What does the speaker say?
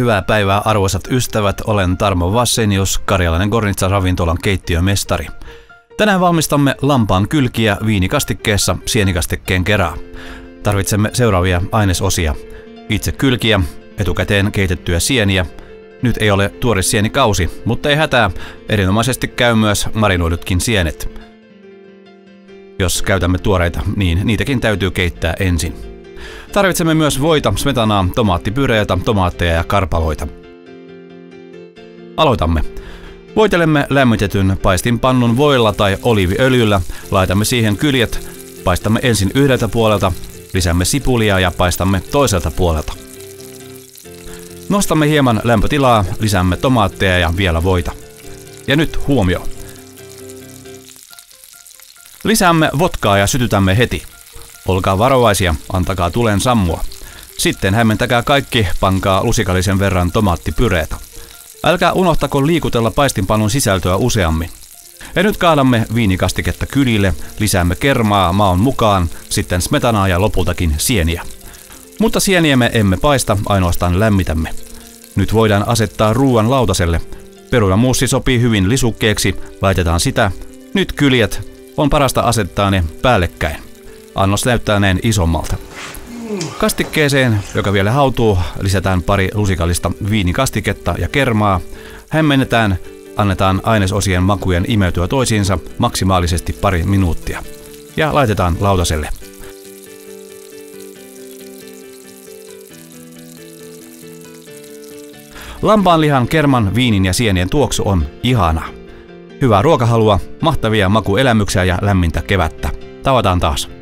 Hyvää päivää arvoisat ystävät, olen Tarmo Vassenius, Karjalainen Gornitsa ravintolan keittiömestari. Tänään valmistamme lampaan kylkiä viinikastikkeessa sienikastikkeen kera. Tarvitsemme seuraavia ainesosia. Itse kylkiä, etukäteen keitettyä sieniä. Nyt ei ole tuore sienikausi, mutta ei hätää, erinomaisesti käy myös marinoidutkin sienet. Jos käytämme tuoreita, niin niitäkin täytyy keittää ensin. Tarvitsemme myös voita, smetanaa, tomaattipyreitä, tomaatteja ja karpaloita. Aloitamme. Voitelemme lämmitetyn paistinpannun voilla tai oliiviöljyllä, laitamme siihen kyljet, paistamme ensin yhdeltä puolelta, lisäämme sipulia ja paistamme toiselta puolelta. Nostamme hieman lämpötilaa, lisäämme tomaatteja ja vielä voita. Ja nyt huomio. Lisäämme vodkaa ja sytytämme heti. Olkaa varovaisia, antakaa tulen sammua. Sitten hämmentäkää kaikki, pankaa lusikallisen verran tomaattipyreitä. Älkää unohtako liikutella paistinpannun sisältöä useammin. Ja nyt kaadamme viinikastiketta kylille, lisäämme kermaa maun mukaan, sitten smetanaa ja lopultakin sieniä. Mutta sieniämme emme paista, ainoastaan lämmitämme. Nyt voidaan asettaa ruoan lautaselle. Perunamuussi sopii hyvin lisukkeeksi, laitetaan sitä. Nyt kyljet, on parasta asettaa ne päällekkäin. Annos näyttää näin isommalta. Kastikkeeseen, joka vielä hautuu, lisätään pari lusikallista viinikastiketta ja kermaa. Hämmennetään, annetaan ainesosien makujen imeytyä toisiinsa maksimaalisesti pari minuuttia. Ja laitetaan lautaselle. Lampaanlihan, kerman, viinin ja sienien tuoksu on ihana. Hyvää ruokahalua, mahtavia makuelämyksiä ja lämmintä kevättä. Tavataan taas.